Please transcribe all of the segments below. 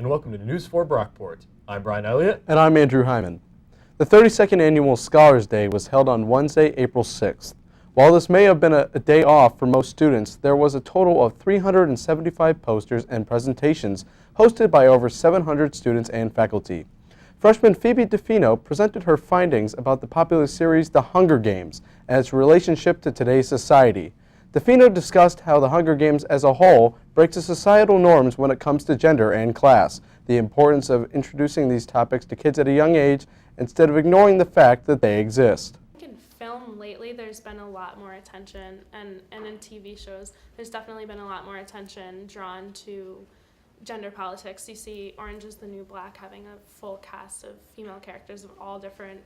welcome to News for Brockport. I'm Brian Elliott. And I'm Andrew Hyman. The 32nd Annual Scholars Day was held on Wednesday, April 6th. While this may have been a day off for most students, there was a total of 375 posters and presentations hosted by over 700 students and faculty. Freshman Phoebe DeFino presented her findings about the popular series The Hunger Games and its relationship to today's society. DeFino discussed how the Hunger Games as a whole breaks the societal norms when it comes to gender and class, the importance of introducing these topics to kids at a young age instead of ignoring the fact that they exist. In film lately, there's been a lot more attention, and in TV shows, there's definitely been a lot more attention drawn to gender politics. You see Orange is the New Black having a full cast of female characters of all different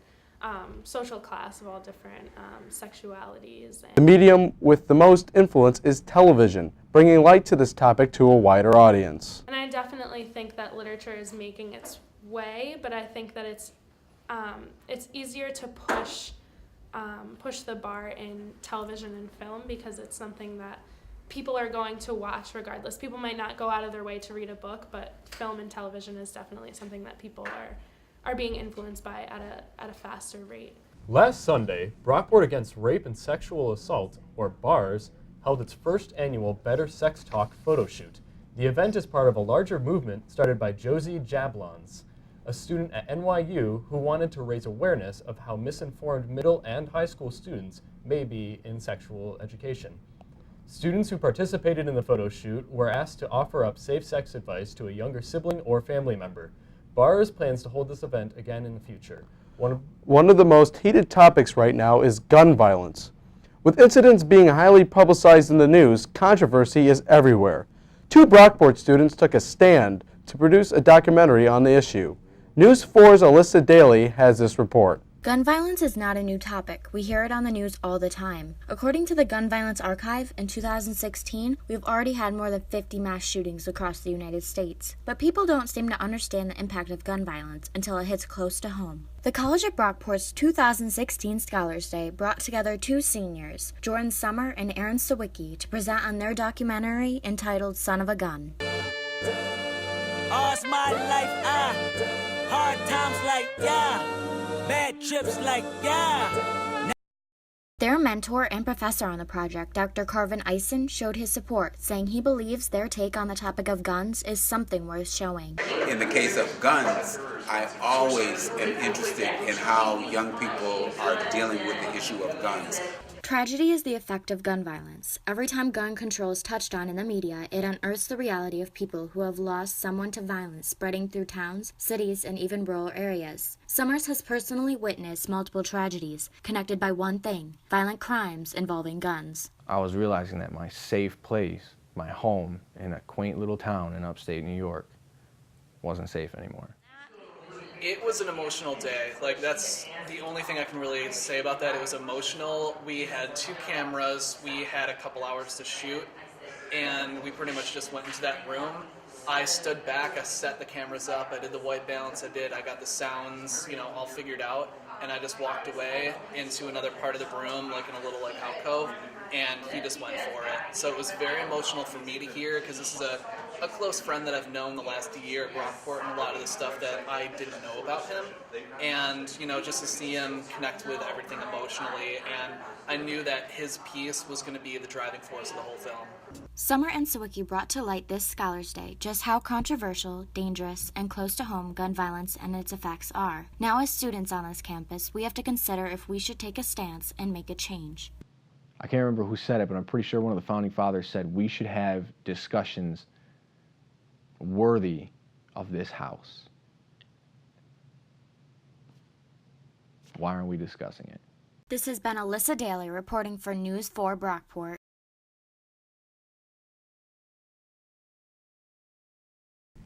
social class, of all different sexualities. The medium with the most influence is television, bringing light to this topic to a wider audience. And I definitely think that literature is making its way, but I think that it's easier to push the bar in television and film because it's something that people are going to watch regardless. People might not go out of their way to read a book, but film and television is definitely something that people are being influenced by at a faster rate. Last Sunday, Brockport Against Rape and Sexual Assault, or BARS, held its first annual Better Sex Talk photo shoot. The event is part of a larger movement started by Josie Jablons, a student at NYU who wanted to raise awareness of how misinformed middle and high school students may be in sexual education. Students who participated in the photo shoot were asked to offer up safe sex advice to a younger sibling or family member. BARS plans to hold this event again in the future. One of the most heated topics right now is gun violence. With incidents being highly publicized in the news, controversy is everywhere. Two Brockport students took a stand to produce a documentary on the issue. News 4's Alyssa Daly has this report. Gun violence is not a new topic. We hear it on the news all the time. According to the Gun Violence Archive, in 2016, we've already had more than 50 mass shootings across the United States. But people don't seem to understand the impact of gun violence until it hits close to home. The College at Brockport's 2016 Scholars Day brought together two seniors, Jordan Summer and Aaron Sawicki, to present on their documentary entitled Son of a Gun. All's my life, hard times like, bad trips like, Their mentor and professor on the project, Dr. Carvin Eisen, showed his support, saying he believes their take on the topic of guns is something worth showing. In the case of guns, I always am interested in how young people are dealing with the issue of guns. Tragedy is the effect of gun violence. Every time gun control is touched on in the media, it unearths the reality of people who have lost someone to violence spreading through towns, cities, and even rural areas. Summers has personally witnessed multiple tragedies connected by one thing: violent crimes involving guns. I was realizing that my safe place, my home in a quaint little town in upstate New York, wasn't safe anymore. It was an emotional day. Like, that's the only thing I can really say about that. It was emotional. We had two cameras. We had a couple hours to shoot, and we pretty much just went into that room. I stood back, I set the cameras up, I did the white balance, I got the sounds, all figured out, and I just walked away into another part of the room, like in a little alcove, and he just went for it. So it was very emotional for me to hear, because this is a close friend that I've known the last year at Brockport, and a lot of the stuff that I didn't know about him, and just to see him connect with everything emotionally, and I knew that his piece was going to be the driving force of the whole film. Summer and Sawicki brought to light this Scholars Day just how controversial, dangerous, and close to home gun violence and its effects are. Now, as students on this campus, we have to consider if we should take a stance and make a change. I can't remember who said it, but I'm pretty sure one of the founding fathers said we should have discussions worthy of this house. Why aren't we discussing it? This has been Alyssa Daly reporting for News 4 Brockport.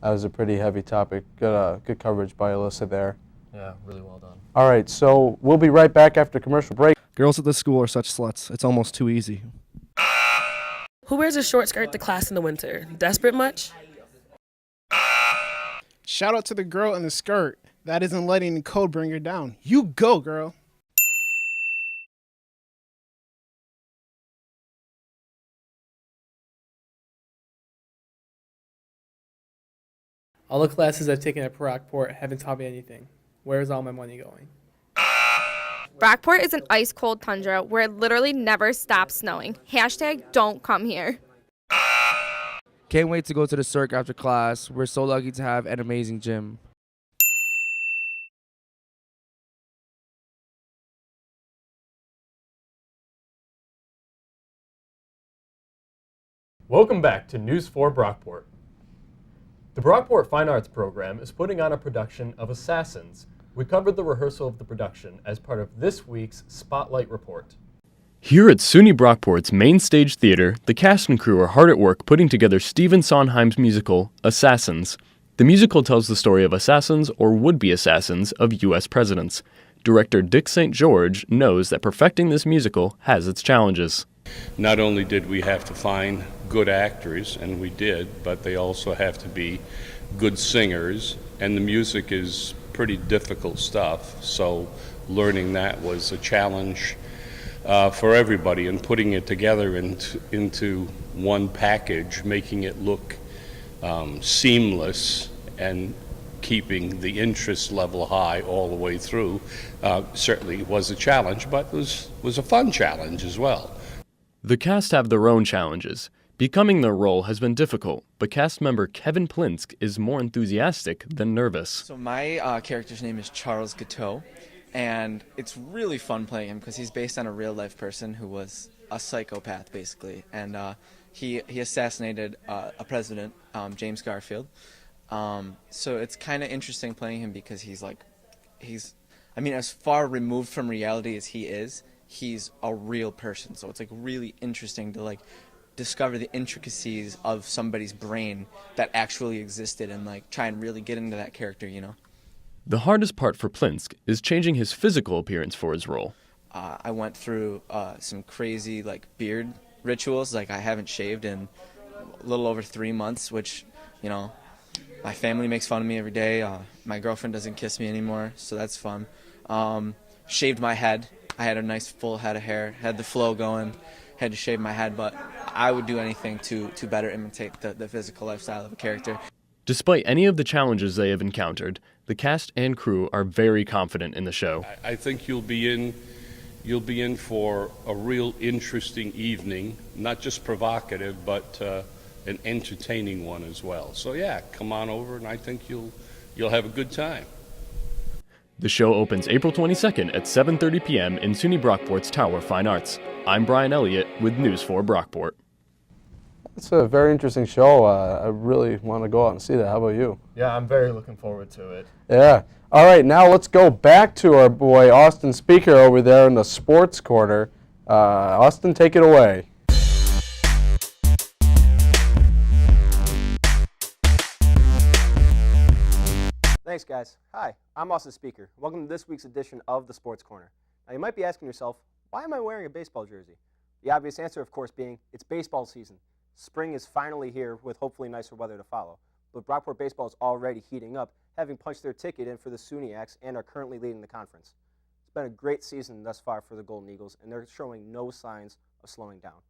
That was a pretty heavy topic. Good coverage by Alyssa there. Yeah, really well done. All right, so we'll be right back after commercial break. Girls at this school are such sluts. It's almost too easy. Who wears a short skirt to class in the winter? Desperate much? Shout out to the girl in the skirt that isn't letting the code bring her down. You go, girl. All the classes I've taken at Brockport haven't taught me anything. Where is all my money going? Brockport is an ice-cold tundra where it literally never stops snowing. Hashtag don't come here. Can't wait to go to the circ after class. We're so lucky to have an amazing gym. Welcome back to News 4 Brockport. The Brockport Fine Arts program is putting on a production of Assassins. We covered the rehearsal of the production as part of this week's Spotlight Report. Here at SUNY Brockport's main stage theater, the cast and crew are hard at work putting together Stephen Sondheim's musical, Assassins. The musical tells the story of assassins or would-be assassins of U.S. presidents. Director Dick St. George knows that perfecting this musical has its challenges. Not only did we have to find good actors, and we did, but they also have to be good singers, and the music is pretty difficult stuff, so learning that was a challenge for everybody, and putting it together into one package, making it look seamless and keeping the interest level high all the way through certainly was a challenge, but was a fun challenge as well. The cast have their own challenges. Becoming their role has been difficult, but cast member Kevin Plinsk is more enthusiastic than nervous. So my character's name is Charles Gateau, and it's really fun playing him because he's based on a real-life person who was a psychopath, basically, and he assassinated a president, James Garfield. So it's kind of interesting playing him because he's as far removed from reality as he is, he's a real person. So it's really interesting to discover the intricacies of somebody's brain that actually existed and try and really get into that character, you know. The hardest part for Plinsk is changing his physical appearance for his role. I went through some crazy beard rituals. I haven't shaved in a little over 3 months, which, you know, my family makes fun of me every day. My girlfriend doesn't kiss me anymore, so that's fun. Shaved my head. I had a nice full head of hair, had the flow going, had to shave my head, but I would do anything to better imitate the physical lifestyle of a character. Despite any of the challenges they have encountered, the cast and crew are very confident in the show. I think you'll be in for a real interesting evening, not just provocative, but an entertaining one as well. So yeah, come on over, and I think you'll have a good time. The show opens April 22nd at 7:30 p.m. in SUNY Brockport's Tower Fine Arts. I'm Brian Elliott with News 4 Brockport. It's a very interesting show. I really want to go out and see that. How about you? Yeah, I'm very looking forward to it. Yeah. All right, now let's go back to our boy Austin Speaker over there in the sports corner. Austin, take it away. Thanks, guys. Hi, I'm Austin Speaker. Welcome to this week's edition of the Sports Corner. Now, you might be asking yourself, why am I wearing a baseball jersey? The obvious answer, of course, being it's baseball season. Spring is finally here with hopefully nicer weather to follow. But Brockport baseball is already heating up, having punched their ticket in for the SUNYACs and are currently leading the conference. It's been a great season thus far for the Golden Eagles, and they're showing no signs of slowing down.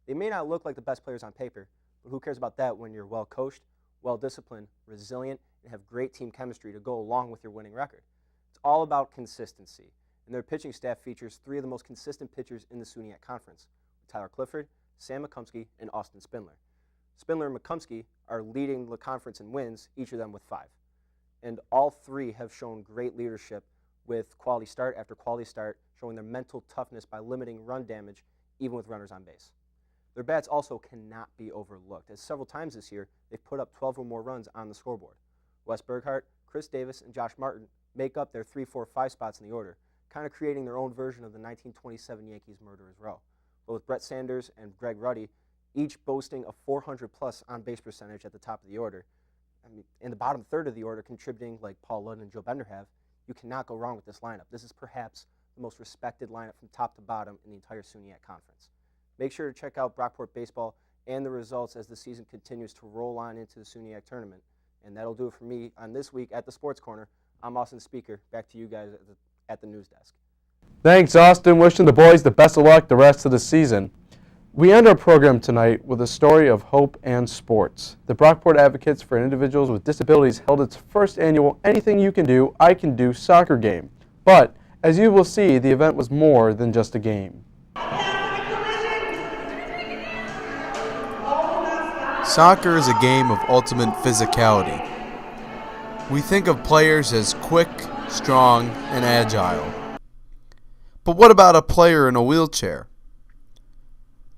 They may not look like the best players on paper, but who cares about that when you're well-coached, well-disciplined, resilient, and have great team chemistry to go along with your winning record. It's all about consistency, and their pitching staff features 3 of the most consistent pitchers in the SUNYAC Conference, with Tyler Clifford, Sam McCumsky, and Austin Spindler. Spindler and McCumsky are leading the conference in wins, each of them with 5. And all 3 have shown great leadership with quality start after quality start, showing their mental toughness by limiting run damage, even with runners on base. Their bats also cannot be overlooked, as several times this year, they've put up 12 or more runs on the scoreboard. Wes Berghardt, Chris Davis, and Josh Martin make up their 3, 4, 5 spots in the order, kind of creating their own version of the 1927 Yankees murderer's row. But with Brett Sanders and Greg Ruddy, each boasting a 400-plus on-base percentage at the top of the order, in the bottom third of the order contributing like Paul Ludden and Joe Bender have, you cannot go wrong with this lineup. This is perhaps the most respected lineup from top to bottom in the entire SUNYAC Conference. Make sure to check out Brockport baseball and the results as the season continues to roll on into the SUNYAC tournament. And that'll do it for me on this week at the Sports Corner. I'm Austin Speaker. Back to you guys at the news desk. Thanks, Austin. Wishing the boys the best of luck the rest of the season. We end our program tonight with a story of hope and sports. The Brockport Advocates for Individuals with Disabilities held its first annual Anything You Can Do, I Can Do soccer game. But, as you will see, the event was more than just a game. Soccer is a game of ultimate physicality. We think of players as quick, strong, and agile. But what about a player in a wheelchair?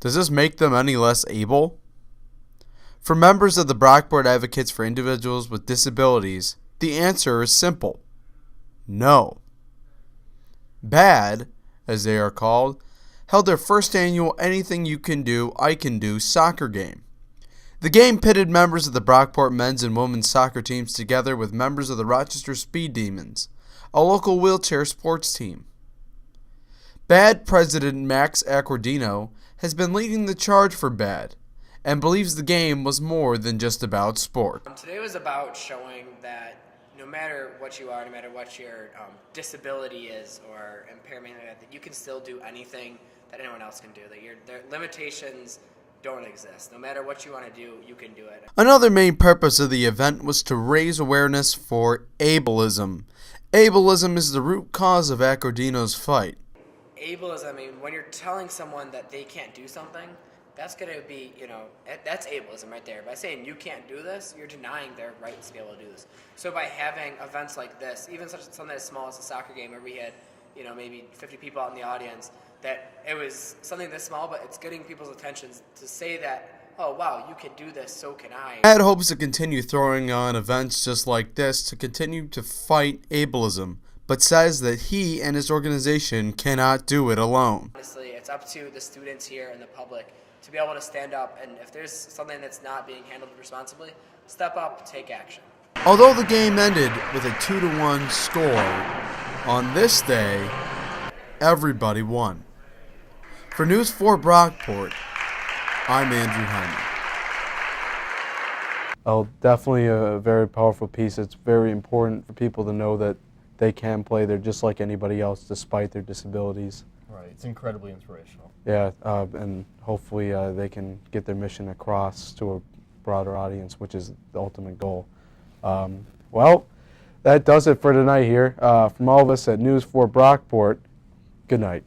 Does this make them any less able? For members of the Brockport Advocates for Individuals with Disabilities, the answer is simple: no. BAD, as they are called, held their first annual Anything You Can Do, I Can Do soccer game. The game pitted members of the Brockport men's and women's soccer teams together with members of the Rochester Speed Demons, a local wheelchair sports team. BAD President Max Acquardino has been leading the charge for BAD and believes the game was more than just about sport. Today was about showing that no matter what you are, no matter what your disability is or impairment, that you can still do anything that anyone else can do, that their limitations don't exist. No matter what you want to do, you can do it. Another main purpose of the event was to raise awareness for ableism. Ableism is the root cause of Acquardino's fight. Ableism, I mean, when you're telling someone that they can't do something, that's going to be, that's ableism right there. By saying you can't do this, you're denying their right to be able to do this. So by having events like this, even something as small as a soccer game where we had, maybe 50 people out in the audience, that it was something this small, but it's getting people's attention to say that, oh, wow, you can do this, so can I. BAD hopes to continue throwing on events just like this to continue to fight ableism, but says that he and his organization cannot do it alone. Honestly, it's up to the students here and the public to be able to stand up, and if there's something that's not being handled responsibly, step up, take action. Although the game ended with a 2-1 score, on this day, everybody won. For News 4 Brockport, I'm Andrew Hyman. Oh, definitely a very powerful piece. It's very important for people to know that they can play. They're just like anybody else despite their disabilities. Right, it's incredibly inspirational. Yeah, and hopefully they can get their mission across to a broader audience, which is the ultimate goal. Well, that does it for tonight here. From all of us at News 4 Brockport, good night.